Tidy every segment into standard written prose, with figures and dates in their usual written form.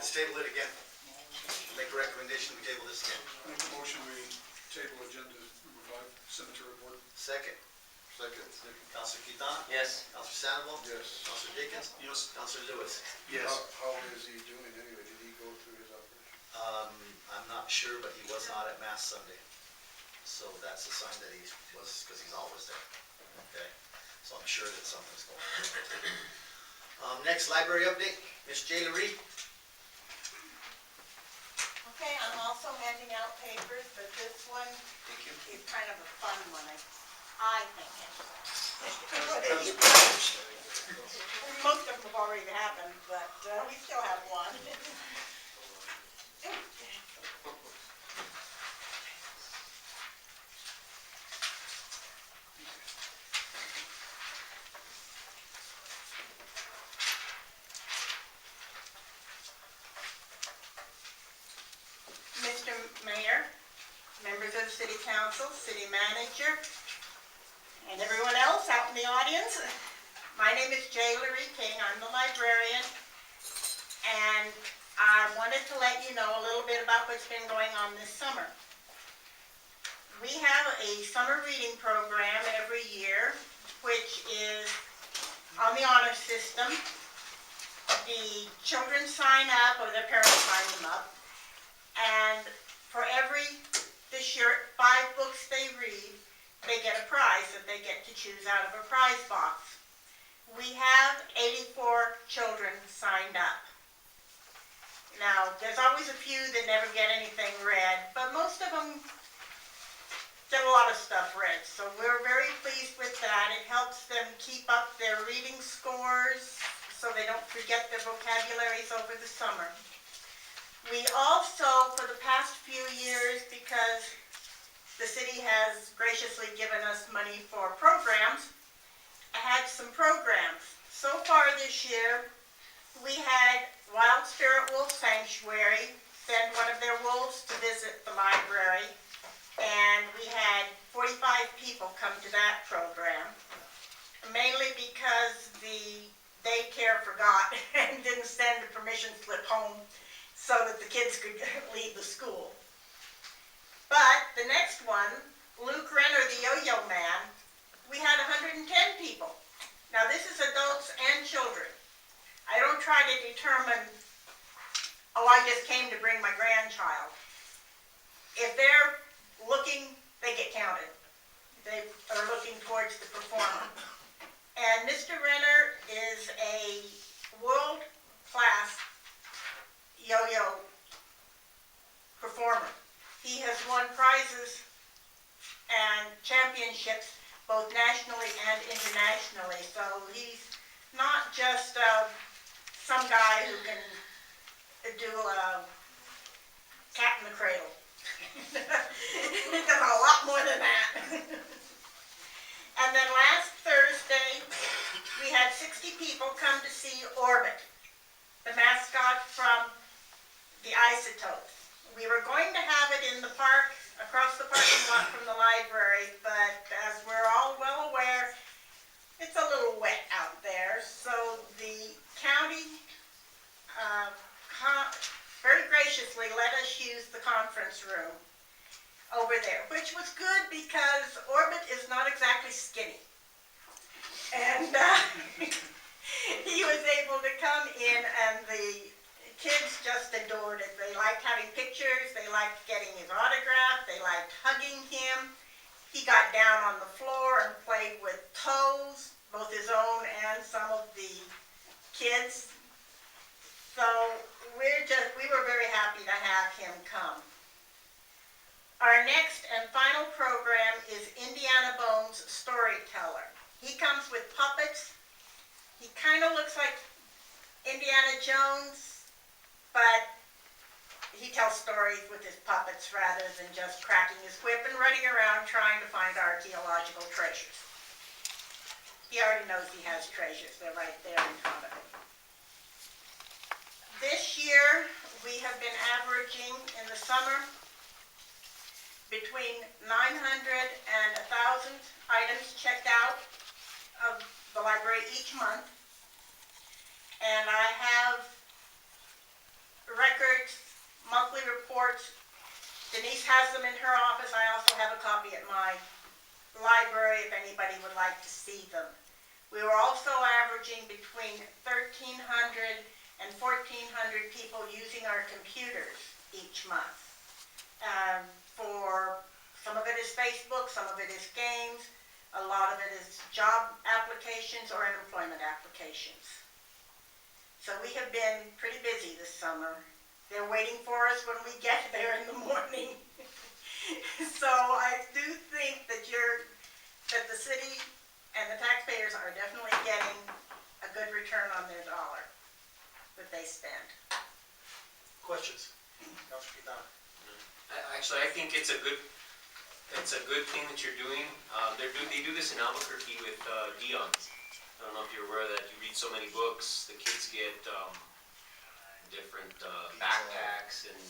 let's table it again. Make a recommendation, we table this again. Make a motion, we table agenda number 5, cemetery board. Second. Second. Counselor Quintana? Yes. Counselor Sandoval? Yes. Counselor Dickens? Yes. Counselor Lewis? How is he doing anyway? Did he go through his operation? I'm not sure, but he was not at Mass Sunday. So that's a sign that he was, because he's always there. Okay? So I'm sure that something's going on. Next, library update, Ms. Jayla Reed. Okay, I'm also handing out papers, but this one Thank you. is kind of a fun one, I think. Most of them have already happened, but we still have one. Mr. Mayor, members of the City Council, City Manager, and everyone else out in the audience. My name is Jayla Reed King. I'm the librarian, and I wanted to let you know a little bit about what's been going on this summer. We have a summer reading program every year, which is on the honor system. The children sign up, or their parents sign them up, and for this year, 5 books they read, they get a prize that they get to choose out of a prize box. We have 84 children signed up. Now, there's always a few that never get anything read, but most of them get a lot of stuff read. So we're very pleased with that. It helps them keep up their reading scores so they don't forget their vocabularies over the summer. We also, for the past few years, because the city has graciously given us money for programs, had some programs. So far this year, we had Wild Spirit Wolf Sanctuary send one of their wolves to visit the library, and we had 45 people come to that program, mainly because the daycare forgot and didn't send a permission slip home so that the kids could leave the school. But the next one, Luke Renner, the Yo-Yo Man, we had 110 people. Now this is adults and children. I don't try to determine, oh, I just came to bring my grandchild. If they're looking, they get counted. They are looking towards the performer. And Mr. Renner is a world-class yo-yo performer. He has won prizes and championships both nationally and internationally. So he's not just some guy who can do a cat in the cradle. He does a lot more than that. And then last Thursday, we had 60 people come to see Orbit, the mascot from the Isotopes. We were going to have it in the park, across the parking lot from the library, but as we're all well aware, it's a little wet out there. So the county very graciously let us use the conference room over there, which was good because Orbit is not exactly skinny. And he was able to come in, and the kids just adored it. They liked having pictures, they liked getting his autograph, they liked hugging him. He got down on the floor and played with toes, both his own and some of the kids. So we were very happy to have him come. Our next and final program is Indiana Bones Storyteller. He comes with puppets. He kind of looks like Indiana Jones, but he tells stories with his puppets rather than just cracking his whip and running around trying to find archaeological treasures. He already knows he has treasures. They're right there in front of him. This year, we have been averaging in the summer between 900 and 1,000 items checked out of the library each month. And I have right Denise has them in her office. I also have a copy at my library if anybody would like to see them. We were also averaging between 1,300 and 1,400 people using our computers each month. For some of it is Facebook, some of it is games, a lot of it is job applications or employment applications. So we have been pretty busy this summer. They're waiting for us when we get there in the morning. So I do think that the city and the taxpayers are definitely getting a good return on their dollar that they spend. Questions? Councilor Quintana? Actually, I think it's a good thing that you're doing. They do this in Albuquerque with Dion. I don't know if you're aware of that. You read so many books, the kids get different backpacks and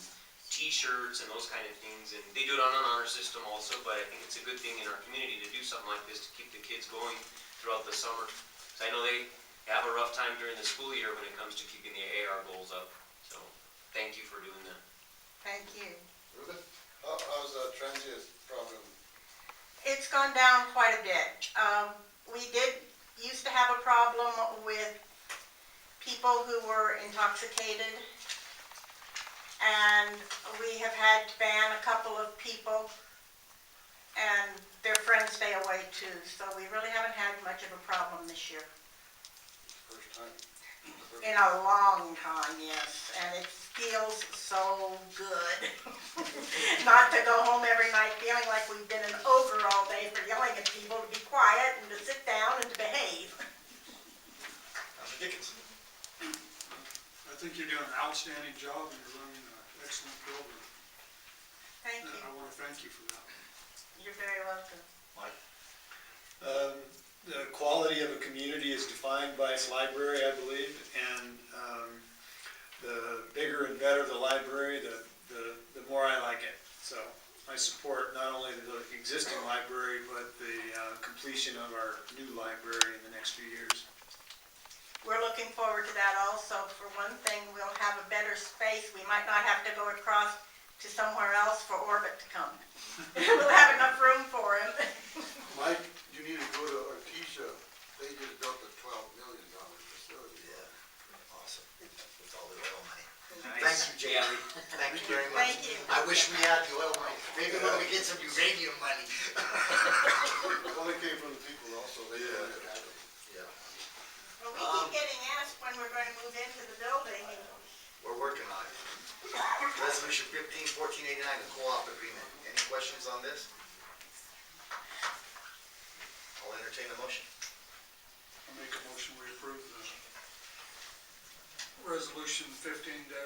T-shirts and those kind of things. And they do it on an honor system also, but I think it's a good thing in our community to do something like this to keep the kids going throughout the summer. So I know they have a rough time during the school year when it comes to keeping the AR goals up. So thank you for doing that. Thank you. Ruben, how's the transient problem? It's gone down quite a bit. We used to have a problem with people who were intoxicated, and we have had to ban a couple of people, and their friends stay away too. So we really haven't had much of a problem this year. First time. In a long time, yes, and it feels so good not to go home every night feeling like we've been an ogre all day for yelling at people to be quiet and to sit down and to behave. Councilor Dickens? I think you're doing an outstanding job and you're running an excellent program. Thank And you. I want to thank you for that. You're very welcome. Mike? The quality of a community is defined by its library, I believe, and the bigger and better the library, the more I like it. So I support not only the existing library, but the completion of our new library in the next few years. We're looking forward to that also. For one thing, we'll have a better space. We might not have to go across to somewhere else for Orbit to come. We'll have enough room for him. Mike, you need to go to Artesia. They just built a $12 million facility. Yeah, awesome. With all the oil money. Thank you, Jay. Yeah. Thank you very much. Thank you. I wish we had the oil money. Maybe when we get some uranium money. It only came from the people also. They wanted to have it. Yeah, Well, we keep getting asked when we're going to move into the building. we're working on it. Resolution 15-1489, the co-op agreement. Any questions on this? I'll entertain a motion. I make a motion we approve the resolution 15-1489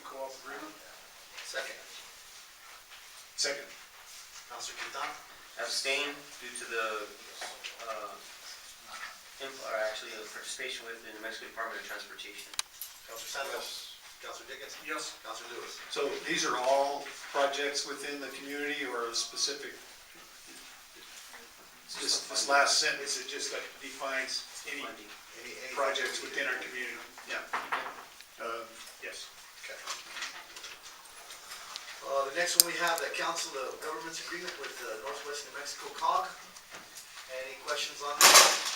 co-op agreement. Second. Second. Councilor Quintana? Abstain due to the participation with the New Mexico Department of Transportation. Councilor Santos? Councilor Dickens? Yes. Councilor Lewis? So these are all projects within the community or a specific? This last sentence, it just defines any Any projects within our community. Yeah. Yes. Okay. The next one we have the Council of Governments Agreement with Northwest New Mexico COG. Any questions on that?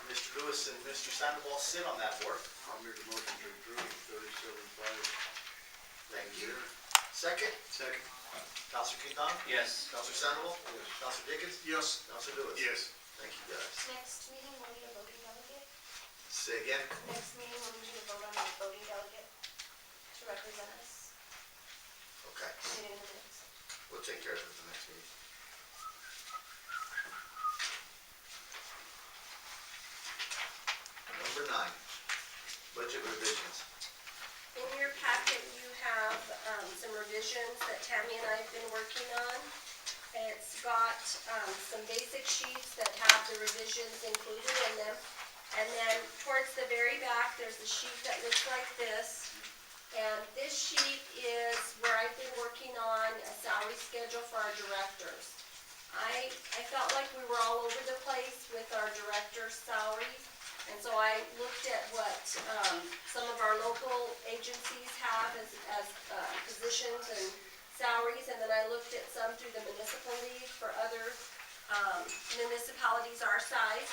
Mr. Lewis and Mr. Sandoval sit on that board. I'll make a motion to approve 37.5. Thank you. Second, Second. Councilor Quintana? Yes. Councilor Sandoval? Yes. Councilor Dickens? Yes. Councilor Lewis? Yes. Thank you, guys. Next meeting, we'll need a voting delegate. Say again? Next meeting, we'll need to vote on a voting delegate to represent us. Okay, Get it in the minutes. we'll take care of it at the next meeting. Number 9, budget revisions. In your packet, you have some revisions that Tammy and I have been working on. It's got some basic sheets that have the revisions included in them. And then towards the very back, there's a sheet that looks like this. And this sheet is where I've been working on a salary schedule for our directors. I felt like we were all over the place with our director's salaries. And so I looked at what, some of our local agencies have as positions and salaries, and then I looked at some through the municipal league for other, municipalities our size.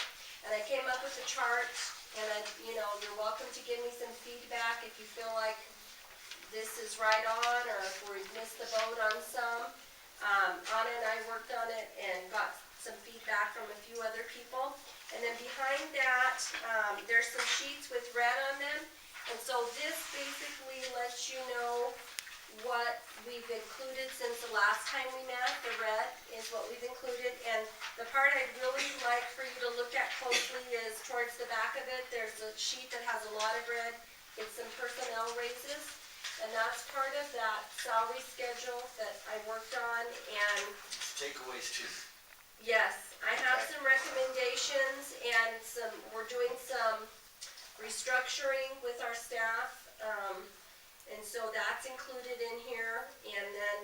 And I came up with a chart, and you're welcome to give me some feedback if you feel like this is right on, or if we missed the boat on some. Anna and I worked on it and got some feedback from a few other people. And then behind that, there's some sheets with red on them. And so this basically lets you know what we've included since the last time we met. The red is what we've included. And the part I'd really like for you to look at closely is towards the back of it. There's a sheet that has a lot of red. It's some personnel raises. And that's part of that salary schedule that I worked on. And Takeaways too. yes, I have some recommendations and we're doing some restructuring with our staff. And so that's included in here. And then,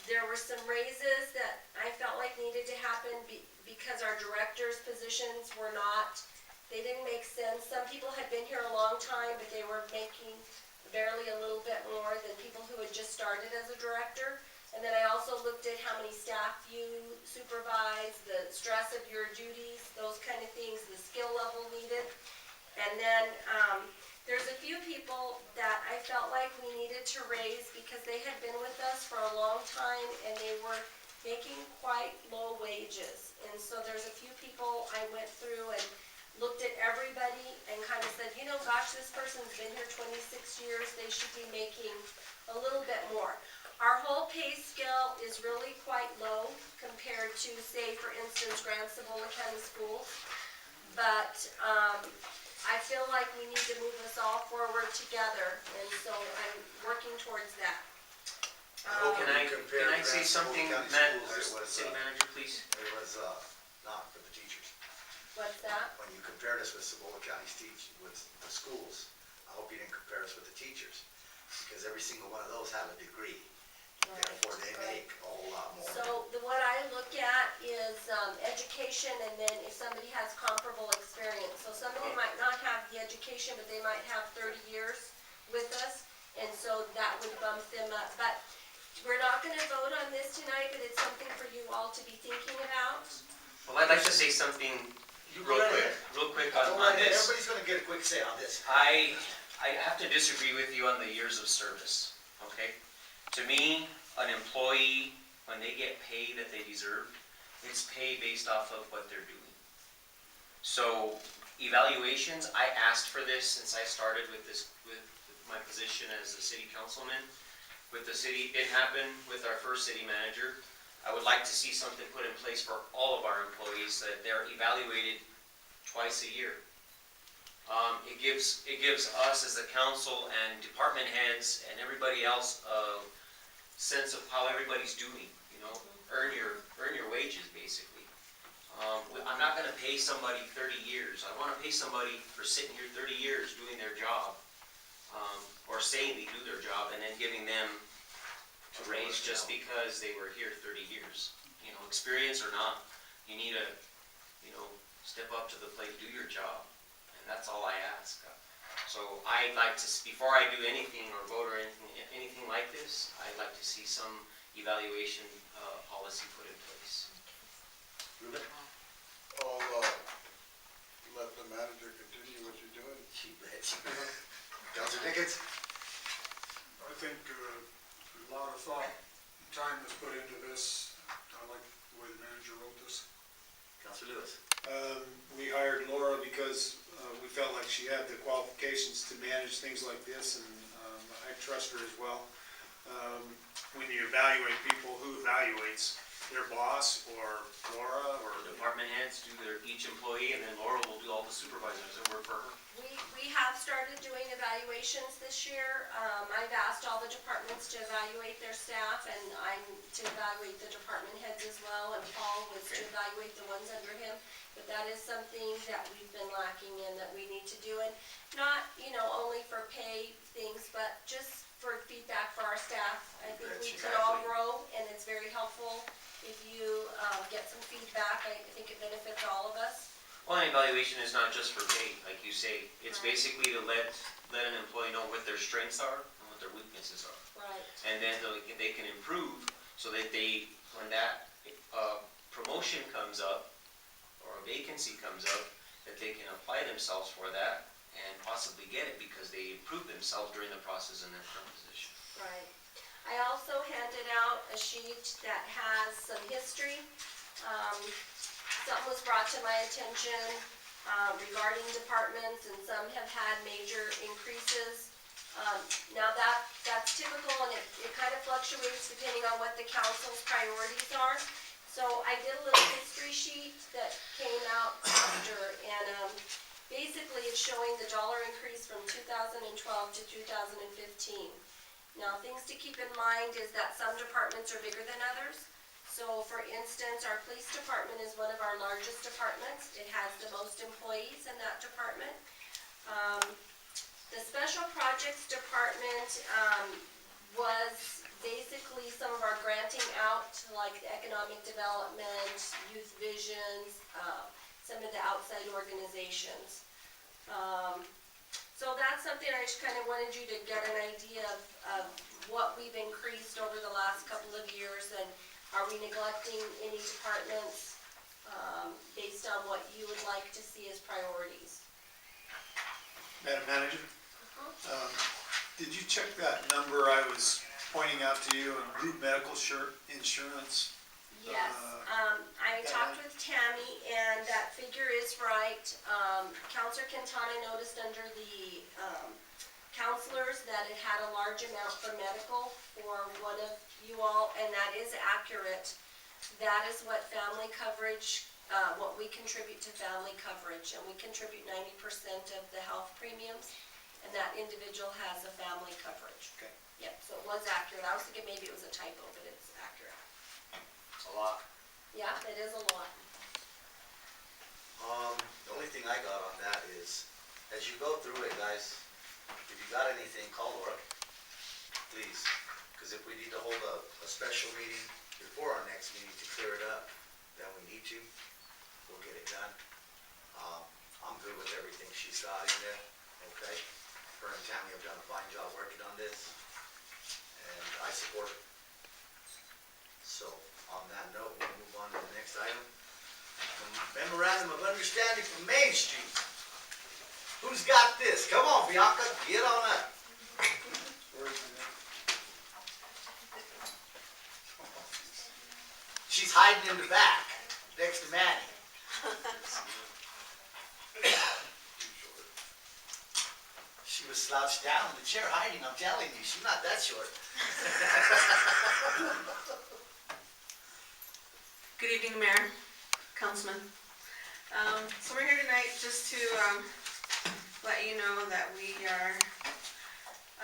there were some raises that I felt like needed to happen because our directors' positions were not, they didn't make sense. Some people had been here a long time, but they were making barely a little bit more than people who had just started as a director. And then I also looked at how many staff you supervise, the stress of your duties, those kind of things, the skill level needed. And then, there's a few people that I felt like we needed to raise because they had been with us for a long time and they were making quite low wages. And so there's a few people I went through and looked at everybody and kind of said, gosh, this person's been here 26 years, they should be making a little bit more. Our whole pay scale is really quite low compared to, say, for instance, Grand Cebola County Schools. But, I feel like we need to move us all forward together, and so I'm working towards that. Can I say something, Matt, city manager, please? It was, not for the teachers. What's that? When you compared us with Cebola County's with the schools, I hope you didn't compare us with the teachers, because every single one of those have a degree. Therefore, they make a whole lot more. So what I look at is education, and then if somebody has comparable experience. So somebody might not have the education, but they might have 30 years with us, and so that would bump them up. But we're not going to vote on this tonight, but it's something for you all to be thinking about. Well, I'd like to say something real quick on this. Everybody's gonna get a quick say on this. I have to disagree with you on the years of service, okay? To me, an employee, when they get pay that they deserve, it's pay based off of what they're doing. So evaluations, I asked for this since I started with my position as a city councilman. With the city, it happened with our first city manager. I would like to see something put in place for all of our employees, that they're evaluated twice a year. It gives us as a council and department heads and everybody else a sense of how everybody's doing, earn your wages, basically. I'm not gonna pay somebody 30 years. I wanna pay somebody for sitting here 30 years doing their job, or saying they do their job, and then giving them a raise just because they were here 30 years. Experience or not, you need to, step up to the plate, do your job, and that's all I ask. So I'd like to, before I do anything or vote or anything like this, I'd like to see some evaluation policy put in place. Ruben? I'll, let the manager continue what you're doing. Counselor Dickens? I think a lot of thought and time was put into this. I like the way the manager wrote this. Counselor Lewis? We hired Laura because we felt like she had the qualifications to manage things like this, and I trust her as well. When you evaluate people, who evaluates? Their boss or Laura or? Department heads do each employee, and then Laura will do all the supervisors that work for her. We have started doing evaluations this year. I've asked all the departments to evaluate their staff, and I'm to evaluate the department heads as well, and Paul was to evaluate the ones under him. But that is something that we've been lacking in, that we need to do, and not, only for pay things, but just for feedback for our staff. I think we can all grow, and it's very helpful if you get some feedback. I think it benefits all of us. Well, an evaluation is not just for pay, like you say. It's Right. basically to let an employee know what their strengths are and what their weaknesses are. Right, And then they can improve so that when that promotion comes up or a vacancy comes up, that they can apply themselves for that and possibly get it because they improved themselves during the process in their current position. right. I also handed out a sheet that has some history. Something was brought to my attention regarding departments, and some have had major increases. Now that's typical, and it kind of fluctuates depending on what the council's priorities are. So I did a little history sheet that came out after, and basically it's showing the dollar increase from 2012 to 2015. Now, things to keep in mind is that some departments are bigger than others. So for instance, our police department is one of our largest departments. It has the most employees in that department. The special projects department was basically some of our granting out, like the economic development, youth visions, some of the outside organizations. So that's something I just kind of wanted you to get an idea of what we've increased over the last couple of years, and are we neglecting any departments based on what you would like to see as priorities? Madam Manager, did you check that number I was pointing out to you on group medical insurance? Yes, I talked with Tammy, and that figure is right. Counselor Quintana noticed under the counselors that it had a large amount for medical for one of you all, and that is accurate. That is what family coverage, what we contribute to family coverage, and we contribute 90% of the health premiums, and that individual has a family coverage. Okay. Yep, so it was accurate. I was thinking maybe it was a typo, but it's accurate. It's a lot. Yeah, it is a lot. The only thing I got on that is, as you go through it, guys, if you got anything, call Laura, please. Because if we need to hold a special meeting before our next meeting to clear it up, then we need to, we'll get it done. I'm good with everything she's got in there, okay? Her and Tammy have done a fine job working on this, and I support it. So, on that note, we'll move on to the next item. Memorandum of Understanding from Main Street. Who's got this? Come on, Bianca, get on up. Where is it? She's hiding in the back, next to Manny. She was slouched down in the chair hiding, I'm telling you, she's not that short. Good evening, Mayor, Councilman. So we're here tonight just to let you know that we are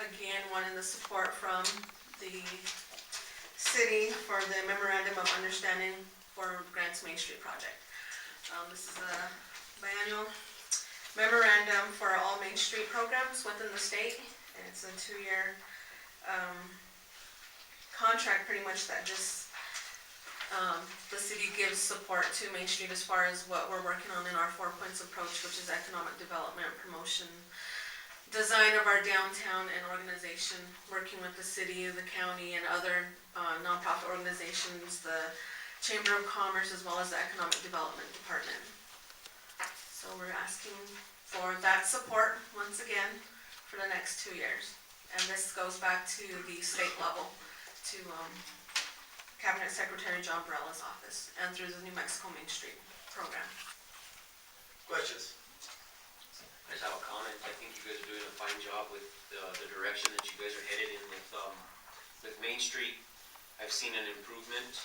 again wanting the support from the city for the memorandum of understanding for Grants Main Street project. This is a biannual memorandum for all Main Street programs within the state, and it's a 2-year contract pretty much that just the city gives support to Main Street as far as what we're working on in our 4 points approach, which is economic development, promotion, design of our downtown and organization, working with the city, the county, and other nonprofit organizations, the Chamber of Commerce, as well as the Economic Development Department. So we're asking for that support once again for the next 2 years. And this goes back to the state level, to Cabinet Secretary John Barella's office, and through the New Mexico Main Street program. Questions? I just have a comment. I think you guys are doing a fine job with the direction that you guys are headed in with Main Street. I've seen an improvement,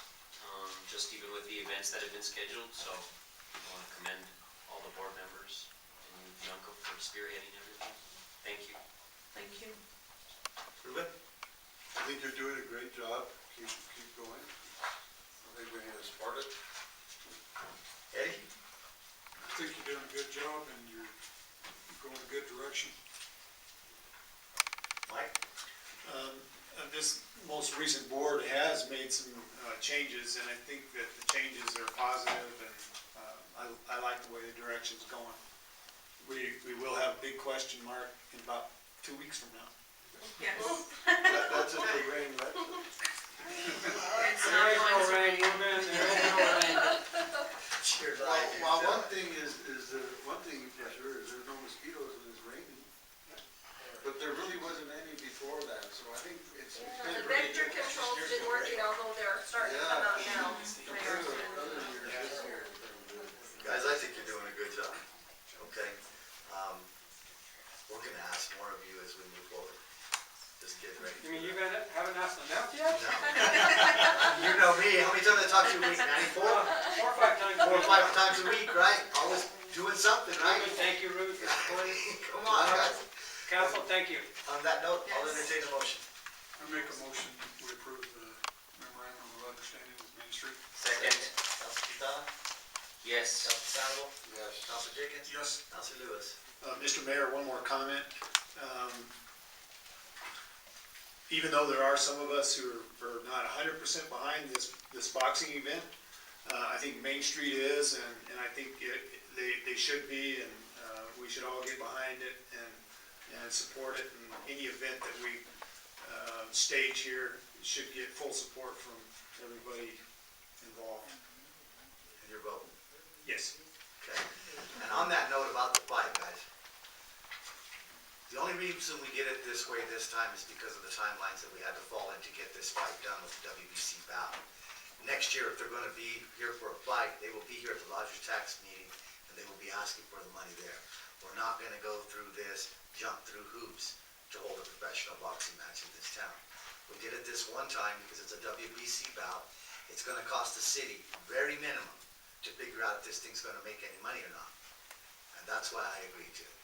just even with the events that have been scheduled, so I want to commend all the board members and you, Bianca, for spearheading everything. Thank you. Thank you. Ruben? I think you're doing a great job. Keep going. I think we need to support it. Eddie? I think you're doing a good job, and you're going in a good direction. Mike? This most recent board has made some changes, and I think that the changes are positive, and I I like the way the direction's going. We will have a big question mark in about 2 weeks from now. Yes. That's if the rain lets it. It's not going to rain. Cheers, Well, one thing is, one thing for sure is there's no mosquitoes when it's raining. But there really wasn't any before that, so I think it's Yeah, been the pretty vector good. control's been working, although they're starting to come out now. Compared to other years this year. it's been good. Guys, I think you're doing a good job, okay? We're gonna ask more of you as we move forward. Just get ready. You mean you haven't asked enough yet? No. You know me, how many times I talk to you a week, 94? 4 or 5 times. 4 or 5 times a week, right? Always doing something, right? Thank you, Ruth, for supporting. Come on, guys. Council, thank you. On that note, I'll Yes. entertain a motion. I make a motion, we approve the memorandum of understanding with Main Street. Second. Council Quintana, Yes. Council Sandoval, Yes. Council Jenkins, Yes. Council Lewis. Mr. Mayor, one more comment. Even though there are some of us who are not 100% behind this boxing event, I think Main Street is, and I think they should be, and we should all get behind it and support it. And any event that we stage here should get full support from everybody involved. And your vote. Yes. Okay. And on that note about the fight, guys, the only reason we get it this way this time is because of the timelines that we had to fall in to get this fight done with the WBC bout. Next year, if they're gonna be here for a fight, they will be here at the lodger's tax meeting, and they will be asking for the money there. We're not gonna go through this, jump through hoops to hold a professional boxing match in this town. We did it this one time because it's a WBC bout. It's gonna cost the city very minimum to figure out if this thing's gonna make any money or not. And that's why I agreed to it.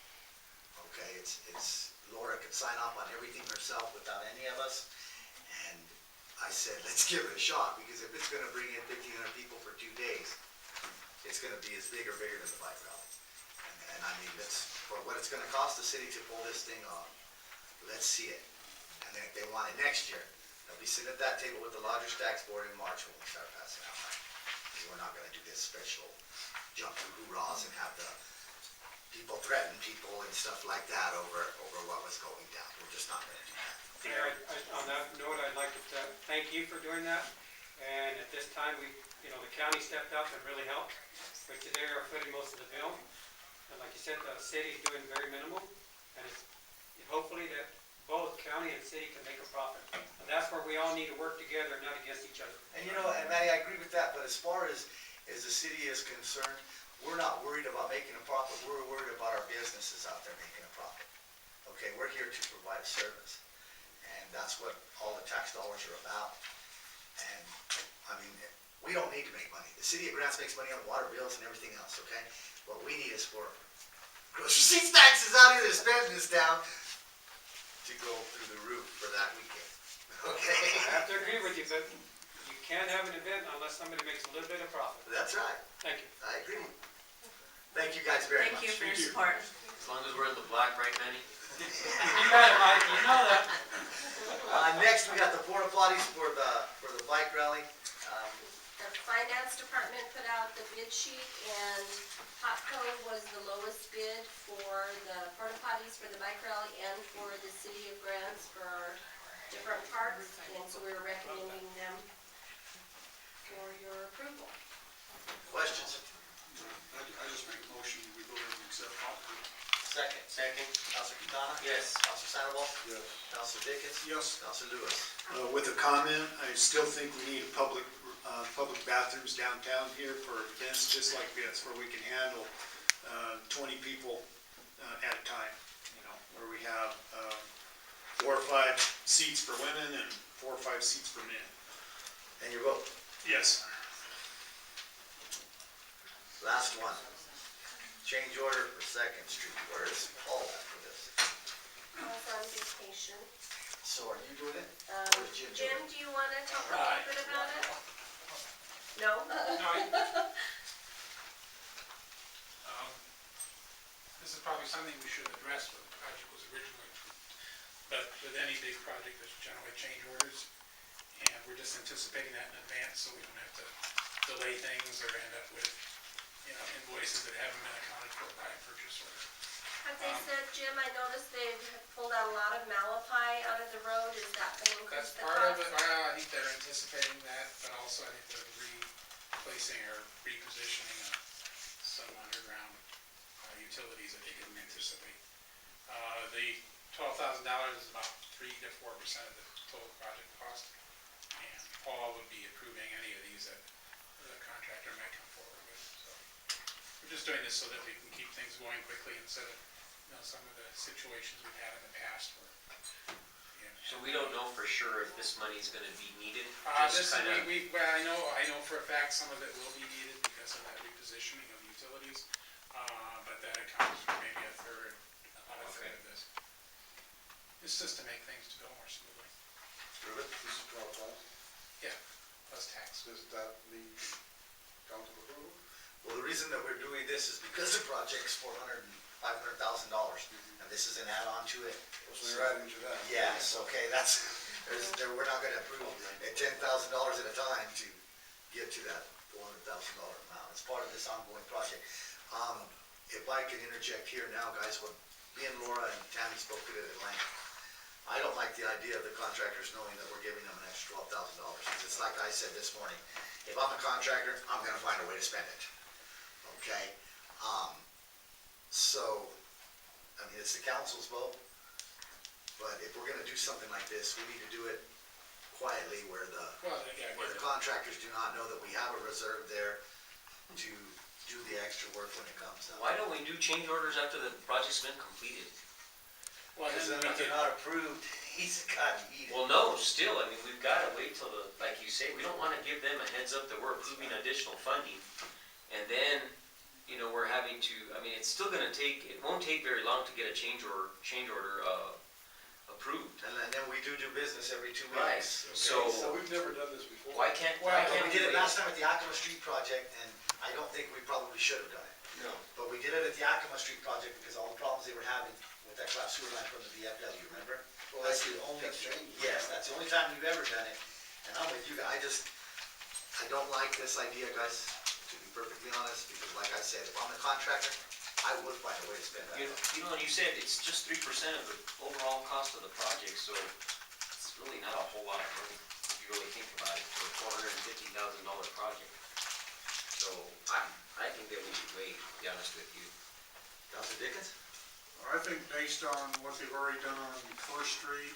Okay, it's, Laura could sign off on everything herself without any of us. And I said, let's give it a shot, because if it's gonna bring in 1,500 people for 2 days, it's gonna be as big or bigger than the bike rally. And I mean, for what it's gonna cost the city to pull this thing off, let's see it. And then if they want it next year, they'll be sitting at that table with the Lodgers Tax Board in March when we start passing out money. Because we're not gonna do this special jump through hoorahs and have the people threaten people and stuff like that over what was going down. We're just not gonna do that. Mayor, on that note, I'd like to thank you for doing that. And at this time, the county stepped up and really helped. But today are footing most of the bill. And like you said, the city's doing very minimal. And hopefully that both county and city can make a profit. And that's where we all need to work together, not against each other. And and Matty, I agree with that, but as far as the city is concerned, we're not worried about making a profit, we're worried about our businesses out there making a profit. Okay, we're here to provide a service, and that's what all the tax dollars are about. And, I mean, we don't need to make money. The city of Grants makes money on water bills and everything else, okay? What we need is for grocery receipts taxes out here to spend in this town to go through the roof for that weekend, okay? I have to agree with you, but you can't have an event unless somebody makes a little bit of profit. That's right, Thank you. I agree. Thank you guys very much. Thank you for your support. As long as we're in the black, right, Manny? You got it, Mike, you know that. Next, we got the porta potties for the bike rally. The finance department put out the bid sheet, and Hotco was the lowest bid for the porta potties for the bike rally and for the city of Grants for our different parks, and so we were recommending them for your approval. Questions? I just make a motion, we go ahead and accept Hopper. Second. Second. Council Quintana? Yes. Council Sandoval? Yes. Council Jenkins? Yes. Council Lewis? With a comment, I still think we need public bathrooms downtown here for events just like this, where we can handle 20 people at a time, where we have 4 or 5 seats for women and 4 or 5 seats for men. And your vote? Yes. Last one. Change order for Second Street. Where is Paul at for this? I was on vacation. So are you doing it? Or is Jim doing Jim, it? do you want to talk a little bit about it? No? This is probably something we should address when the project was originally, but with any big project, there's generally change orders, and we're just anticipating that in advance, so we don't have to delay things or end up with invoices that haven't been accounted for by a purchase order. Have they said, Jim, I noticed they have pulled out a lot of malapi out of the road, is that gonna increase That's the part of cost? it, I think they're anticipating that, but also I think they're replacing or repositioning some underground utilities that they didn't anticipate. The $12,000 is about 3 to 4% of the total project cost, and Paul would be approving any of these that the contractor might come forward with, so. We're just doing this so that we can keep things going quickly instead of, some of the situations we've had in the past where. So we don't know for sure if this money is gonna be needed, This, just kinda, well, I know for a fact some of it will be needed because of that repositioning of utilities, but that accounts for maybe about a third of this. It's just to make things to go more smoothly. Prove it. This is 12,000. Yeah, plus tax. Does that need council approval? Well, the reason that we're doing this is because the project's $500,000, and this is an add-on to it. So you're adding to that? Yes, okay, we're not gonna approve at $10,000 at a time to get to that $400,000 amount. It's part of this ongoing project. If I could interject here now, guys, when me and Laura and Tammy spoke to it at length, I don't like the idea of the contractors knowing that we're giving them an extra $12,000. It's like I said this morning, if I'm a contractor, I'm gonna find a way to spend it, okay? So, I mean, it's the council's vote, but if we're gonna do something like this, we need to do it quietly where Well, yeah, the contractors do not know that we have a reserve there to do the extra work when it comes up. why don't we do change orders after the project's been completed? well, Because then then we if could, they're not approved, he's gotta eat it. Well, no, still, I mean, we've gotta wait till like you say, we don't wanna give them a heads up that we're approving additional funding. And then, we're having to, I mean, it's still gonna take, it won't take very long to get a change order, approved. And then we do business every 2 Right. weeks. okay? So- So we've never done this before. Why can't Well, we did it wait? last time at the Yakima Street project, and I don't think we probably should have done it. No. But we did it at the Yakima Street project because all the problems they were having with that crap sewer line from the VFW, remember? Well, That's the only, that's changed. yes, that's the only time we've ever done it, and I'm with you guys, I don't like this idea, guys, to be perfectly honest, because like I said, if I'm a contractor, I would find a way to spend that. And you said it's just 3% of the overall cost of the project, so it's really not a whole lot of money, if you really think about it, for a $450,000 project. So, I think that we should wait, to be honest with you. Counselor Dickens? I think based on what they've already done on First Street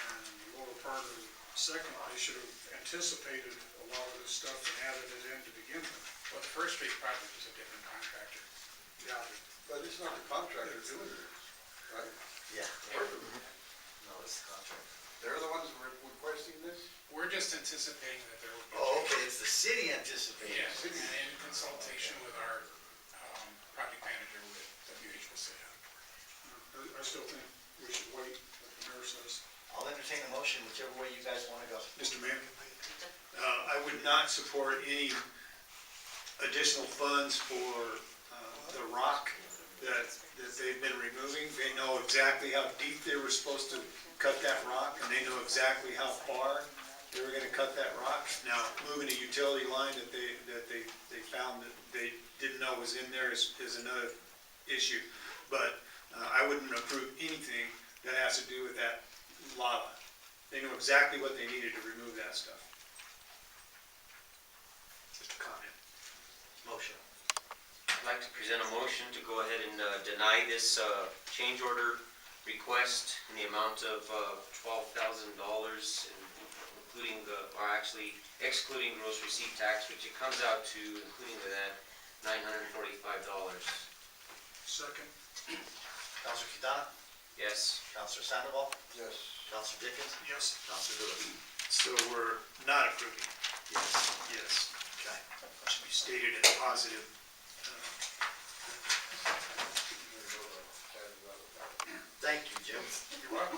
and the lower part of Second, they should have anticipated a lot of this stuff and added it in to begin with. well, the First Street project is a different contractor. Yeah, But it's not the contractor doing this, right? Yeah. No, it's the contractor. They're the ones who are requesting this? We're just anticipating that there will be. Oh, okay, it's the city anticipating. Yes, and in consultation with our project manager with WH Waseda. I still think we should wait, like the mayor says. I'll entertain a motion whichever way you guys wanna go. Mr. Mayor, I would not support any additional funds for the rock that they've been removing. They know exactly how deep they were supposed to cut that rock, and they know exactly how far they were gonna cut that rock. Now, moving a utility line that they found that they didn't know was in there is another issue. But I wouldn't approve anything that has to do with that lava. They know exactly what they needed to remove that stuff. Just a comment. Motion. I'd like to present a motion to go ahead and deny this change order request in the amount of $12,000, including or actually excluding gross receipt tax, which it comes out to, including that, $945. Second, Counselor Quintana? Yes. Counselor Sandoval? Yes. Counselor Dickens? yes. Counselor Lewis? So we're not approving. Yes. Yes. Okay. Should be stated as positive. Thank you, Jim. You're welcome.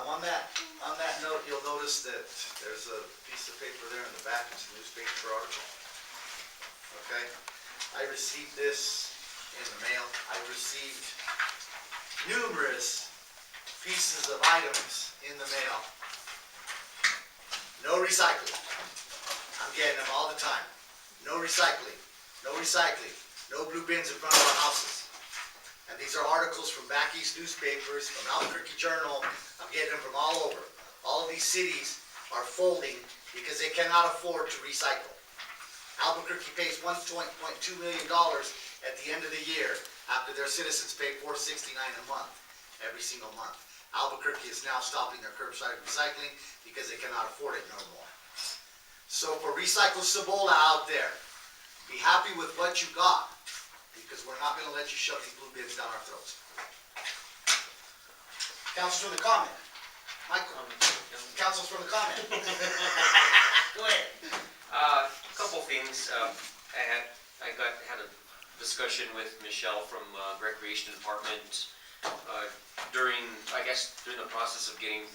On that note, you'll notice that there's a piece of paper there in the back, it's a newspaper article. Okay? I received this in the mail. I received numerous pieces of items in the mail. No recycling. I'm getting them all the time. no recycling, no recycling, no blue bins in front of our houses. And these are articles from back east newspapers, from Albuquerque Journal, I'm getting them from all over. All of these cities are folding because they cannot afford to recycle. Albuquerque pays $1.2 million at the end of the year after their citizens pay $4.69 a month, every single month. Albuquerque is now stopping their curbside recycling because they cannot afford it no more. So for Recycle Cibola out there, be happy with what you got, because we're not gonna let you shove these blue bins down our throats. Councilors from the comment. Michael, councilors from the comment. Go ahead. Couple things, I had a discussion with Michelle from Recreation Department during the process of getting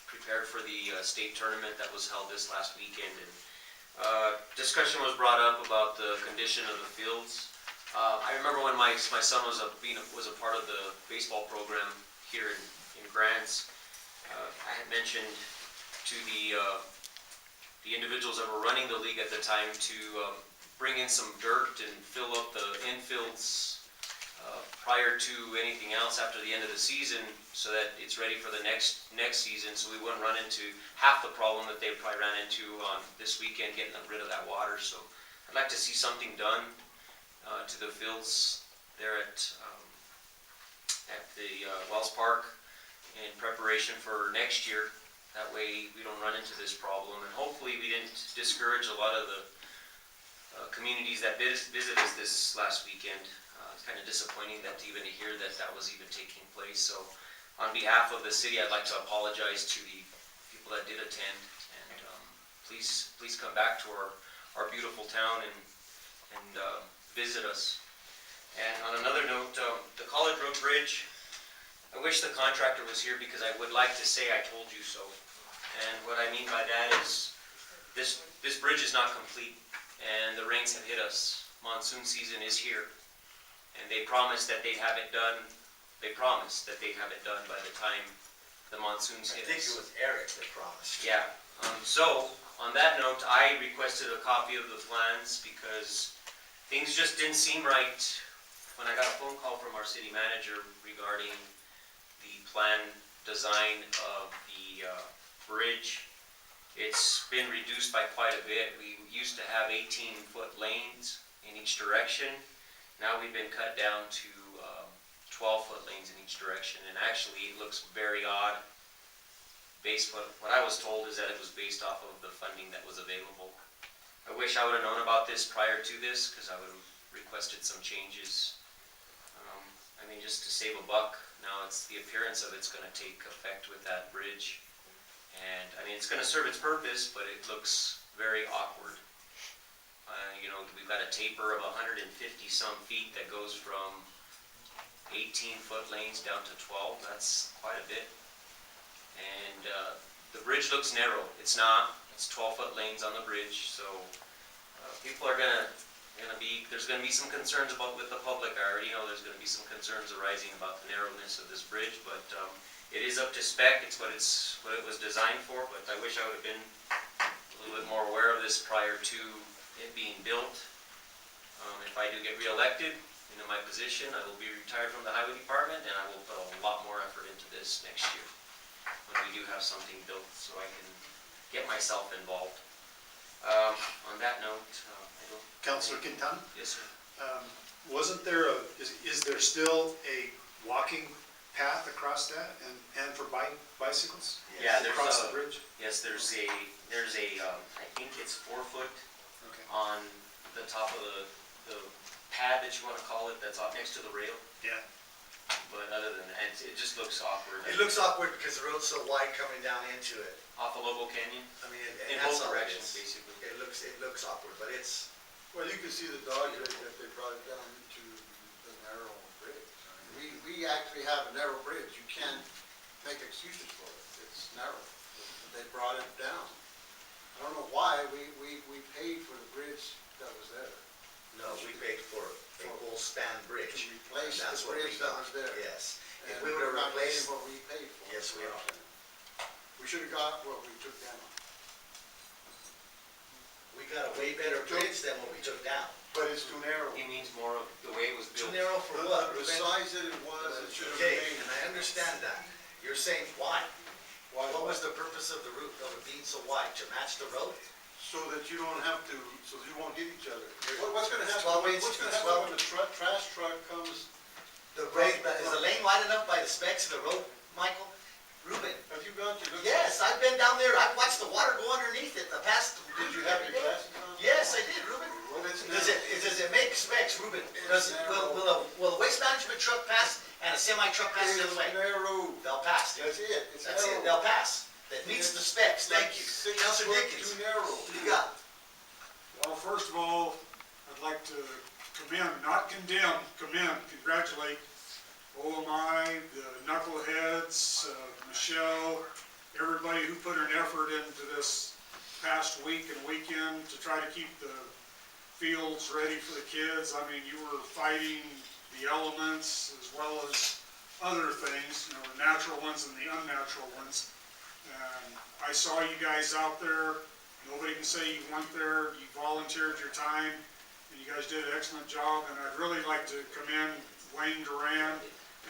prepared for the state tournament that was held this last weekend. And discussion was brought up about the condition of the fields. I remember when my son was a part of the baseball program here in Grants. I had mentioned to the individuals that were running the league at the time to bring in some dirt and fill up the infields prior to anything else after the end of the season, so that it's ready for the next season, so we wouldn't run into half the problem that they probably ran into on this weekend getting rid of that water. So I'd like to see something done to the fields there at the Wells Park in preparation for next year. That way we don't run into this problem, and hopefully we didn't discourage a lot of the communities that visited us this last weekend. It's kind of disappointing to even hear that was even taking place. So on behalf of the city, I'd like to apologize to the people that did attend, and please come back to our beautiful town and visit us. And on another note, the College Road Bridge, I wish the contractor was here because I would like to say I told you so. And what I mean by that is this bridge is not complete, and the rains have hit us. Monsoon season is here, and they promised that they'd have it done. They promised that they'd have it done by the time the monsoons hit us. I think it was Eric that promised. Yeah, so on that note, I requested a copy of the plans because things just didn't seem right when I got a phone call from our city manager regarding the plan design of the bridge. It's been reduced by quite a bit. We used to have 18-foot lanes in each direction. Now we've been cut down to 12-foot lanes in each direction, and actually it looks very odd. What I was told is that it was based off of the funding that was available. I wish I would have known about this prior to this, because I would have requested some changes. Just to save a buck. Now the appearance of it's going to take effect with that bridge. And it's going to serve its purpose, but it looks very awkward. We've got a taper of 150 some feet that goes from 18-foot lanes down to 12. That's quite a bit. And the bridge looks narrow. It's not. It's 12-foot lanes on the bridge. So people are there's going to be some concerns with the public. I already know there's going to be some concerns arising about the narrowness of this bridge, but it is up to spec. It's what it was designed for, but I wish I would have been a little bit more aware of this prior to it being built. If I do get reelected into my position, I will be retired from the highway department, and I will put a lot more effort into this next year when we do have something built, so I can get myself involved. On that note, Councilor Quintana? Yes, sir. Wasn't there is there still a walking path across that and for bicycles? Yeah, there's across the bridge? Yes, there's a I think it's 4 foot Okay. on the top of the pad that you want to call it, that's up next to the rail. Yeah. But other than that, it just looks awkward. It looks awkward because the road's so wide coming down into it. Off of Lobo Canyon, And in that's both all it directions, is. basically. It looks awkward, but it's, Well, you can see the dog leg that they brought it down into the narrow bridge. We actually have a narrow bridge. You can't make excuses for it. It's narrow. They brought it down. I don't know why we paid for the bridge that was there. no, we paid for a full span bridge. To replace And that's the what we bridge that got. was there. Yes. If And we would have we're not getting replaced, what we paid for. Yes, we are. We should have got what we took down. We got a way better bridge than what we took down. But it's too narrow. He means more of the way it was Too built. narrow for what, The Ruben? size that it was, it should have Okay, remained. and I understand that. You're saying why? Why? What was the purpose of the route, of it being so wide? To match the road? So that you don't have to, so you won't hit each other. What's gonna It's happen, 12 inch, what's gonna it's happen 12. when the trash truck comes? The road, is the lane wide enough by the specs of the road, Michael? Ruben? Have you gone to look? Yes, I've been down there, I've watched the water go underneath it the past. Did you have your glasses on? Yes, I did, Ruben. Well, it's Does it make specs, Ruben? It's narrow. Will a waste management truck pass and a semi truck pass the other way? narrow. They'll pass. That's it, it's That's it, narrow. they'll pass. That meets the specs, thank you. 6 Counselor foot Dickens, too narrow. what do you got? Well, first of all, I'd like to commend, not condemn, commend, congratulate OMI, the knuckleheads, Michelle, everybody who put an effort into this past week and weekend to try to keep the fields ready for the kids. I mean, you were fighting the elements as well as other things, you know, the natural ones and the unnatural ones. And I saw you guys out there. Nobody can say you weren't there. You volunteered your time, and you guys did an excellent job. And I'd really like to commend Wayne Duran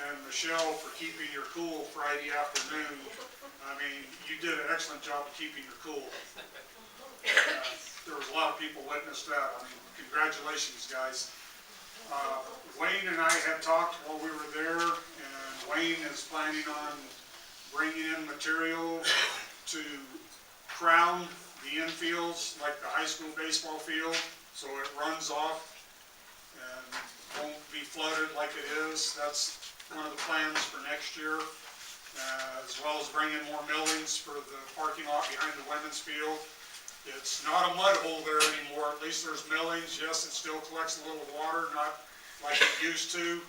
and Michelle for keeping your cool Friday afternoon. I mean, you did an excellent job of keeping your cool. There was a lot of people witnessed that. I mean, congratulations, guys. Wayne and I had talked while we were there, and Wayne is planning on bringing in material to crown the infields, like the high school baseball field, so it runs off and won't be flooded like it is. That's one of the plans for next year, as well as bringing more millings for the parking lot behind the women's field. It's not a mud hole there anymore, at least there's millings. Yes, it still collects a little water, not like it used to,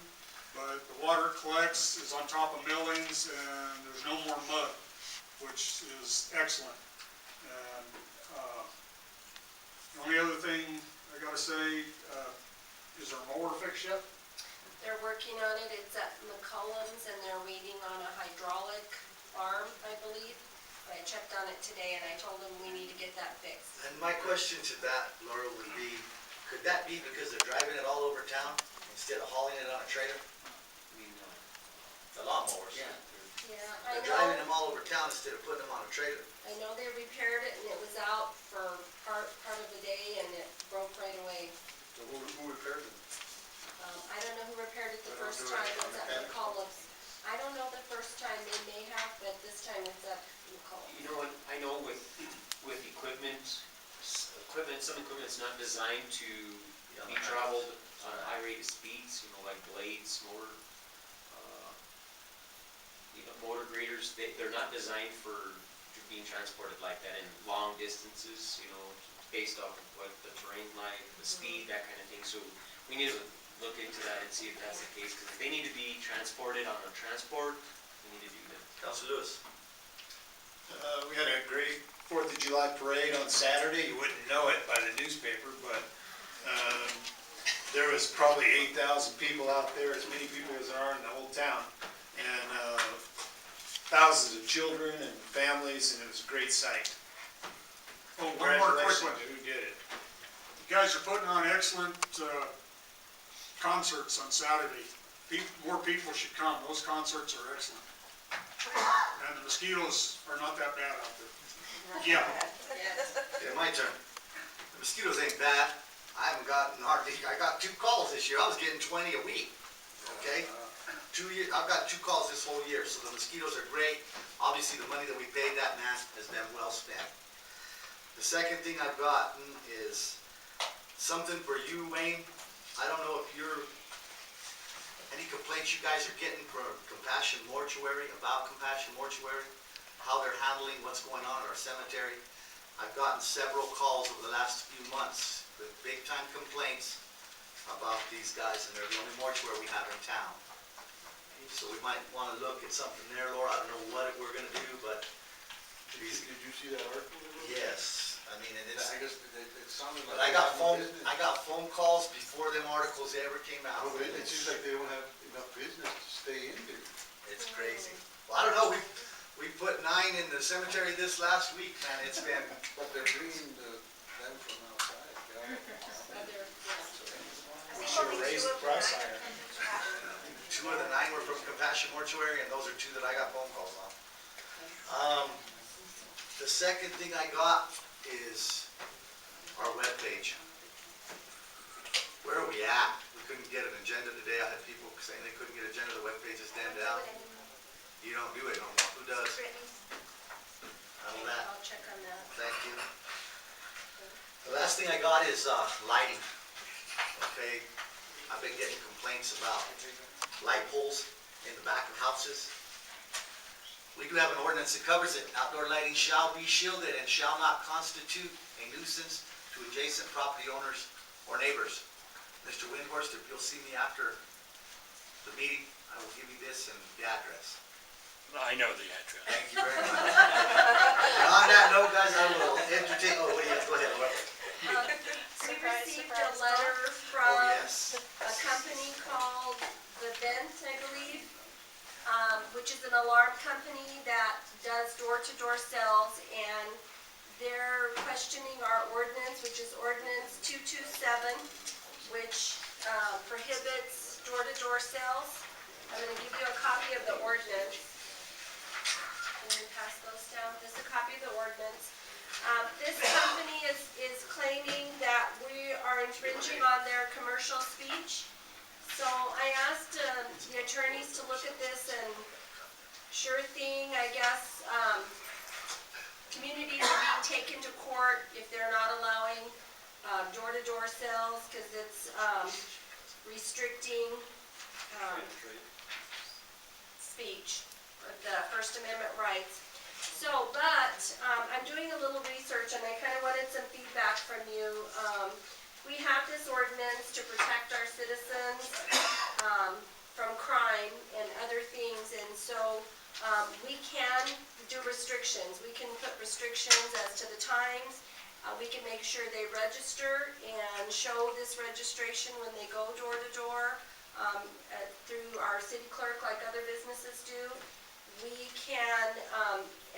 but the water it collects is on top of millings, and there's no more mud, which is excellent. And the only other thing I gotta say, is our mower fixed yet? They're working on it, it's at McCollum's, and they're waiting on a hydraulic arm, I believe. I checked on it today, and I told them we need to get that fixed. And my question to that, Laura, would be, could that be because they're driving it all over town instead of hauling it on a trailer? I mean, The lawnmowers. yeah, Yeah, I They're driving know, them all over town instead of putting them on a trailer. I know they repaired it, and it was out for part of the day, and it broke right away. So who repaired them? I don't know who repaired it the They don't first do it time, on it's at mechanical? McCollum's. I don't know the first time, they may have, but this time it's at McCollum's. you know what, I know with equipment, some equipment's not designed to be traveled on high rated speeds, you know, like blades, motor graders, they're not designed for being transported like that in long distances, you know, based off of what the terrain like, the speed, that kind of thing. So we need to look into that and see if that's the case, because if they need to be transported on a transport, we need to do that. Counselor Lewis? We had a great 4th of July parade on Saturday. You wouldn't know it by the newspaper, but there was probably 8,000 people out there, as many people as there are in the whole town. And thousands of children and families, and it was a great sight. Oh, one more quick Congratulations one. to who did it. You guys are putting on excellent concerts on Saturday. More people should come. Those concerts are excellent. And the mosquitoes are not that bad out there. Yeah. Okay, my turn. The mosquitoes ain't bad. I haven't gotten hardly, I got 2 calls this year. I was getting 20 a week, okay? 2 years, I've got 2 calls this whole year, so the mosquitoes are great. Obviously, the money that we paid that man has been well spent. The second thing I've gotten is something for you, Wayne. I don't know if any complaints you guys are getting from Compassion Mortuary, about Compassion Mortuary, how they're handling what's going on at our cemetery. I've gotten several calls over the last few months with big-time complaints about these guys, and they're the only mortuary we have in town. So we might want to look at something there, Laura. I don't know what we're gonna do, but Did you see that article? yes, I mean, and it's, I guess it sounded like. but I got phone calls before them articles ever came out. Well, it seems like they don't have enough business to stay in there. It's crazy. Well, I don't know, we put 9 in the cemetery this last week, man. It's been, But they're bringing the them from outside, yeah. Other, yeah. Should've raised the price higher. 2 of the 9 were from Compassion Mortuary, and those are 2 that I got phone calls on. The second thing I got is our webpage. Where are we at? We couldn't get an agenda today. I had people saying they couldn't get agenda. The webpage is damn down. You don't do it no more. Who does? None of that. I'll check on that. Thank you. The last thing I got is lighting. Okay, I've been getting complaints about light poles in the back of houses. We do have an ordinance that covers it. Outdoor lighting shall be shielded and shall not constitute a nuisance to adjacent property owners or neighbors. Mr. Windhorst, if you'll see me after the meeting, I will give you this and the address. I know the address. Thank you very much. And on that note, guys, I will entertain, oh, what do you, go ahead, Laura. We received a letter Oh, from yes. a company called The Vent, I believe, which is an alarm company that does door-to-door sales, and they're questioning our ordinance, which is ordinance 227, which prohibits door-to-door sales. I'm gonna give you a copy of the ordinance. Can you pass those down? This is a copy of the ordinance. This company is claiming that we are infringing on their commercial speech. So I asked the attorneys to look at this, and sure thing, I guess, communities are being taken to court if they're not allowing door-to-door sales, because it's restricting speech, the First Amendment rights. So, but I'm doing a little research, and I kind of wanted some feedback from you. We have this ordinance to protect our citizens from crime and other things, and so we can do restrictions. We can put restrictions as to the times. We can make sure they register and show this registration when they go door to door through our city clerk like other businesses do. We can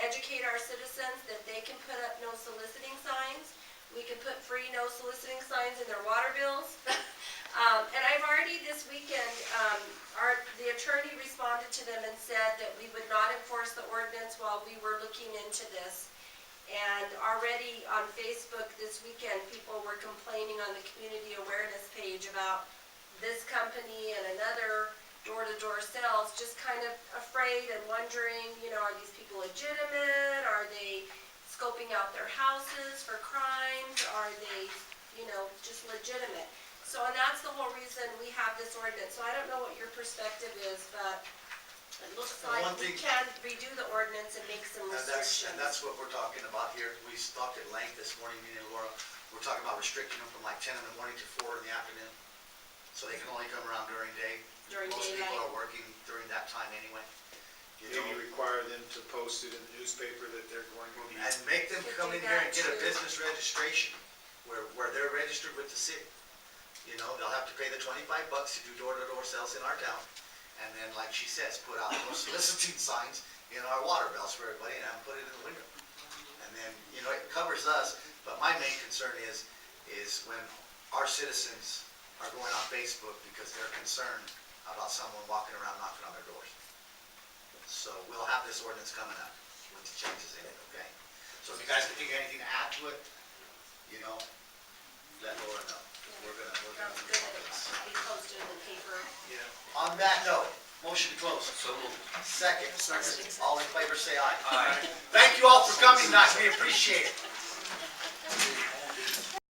educate our citizens that they can put up no soliciting signs. We can put free no soliciting signs in their water bills. And I've already this weekend, the attorney responded to them and said that we would not enforce the ordinance while we were looking into this. And already on Facebook this weekend, people were complaining on the community awareness page about this company and another door-to-door sales, just kind of afraid and wondering, are these people legitimate? Are they scoping out their houses for crimes? Are they, just legitimate? So, and that's the whole reason we have this ordinance. So I don't know what your perspective is, but it looks And like one we thing- can redo the ordinance and make some restrictions. And that's what we're talking about here. We talked at length this morning, me and Laura. We're talking about restricting them from like 10 in the morning to 4 in the afternoon. So they can only come around during day. During Most people daylight. are working during that time anyway. Maybe require them to post it in the newspaper that they're going to be. And make them Could come do in here and that get a too. business registration where they're registered with the city. They'll have to pay the $25 to do door-to-door sales in our town. And then, like she says, put out those soliciting signs in our water bills for everybody and have them put it in the window. And then, it covers us, but my main concern is when our citizens are going on Facebook because they're concerned about someone walking around knocking on their doors. So we'll have this ordinance coming up with the changes in it, okay? So if you guys can think of anything to add to it, let Laura know. We're gonna Sounds move good on that this. it be posted in the paper. On that note, motion to close. So moved. Second. Second. All in favor, say aye. Aye. Thank you all for coming tonight, we appreciate it.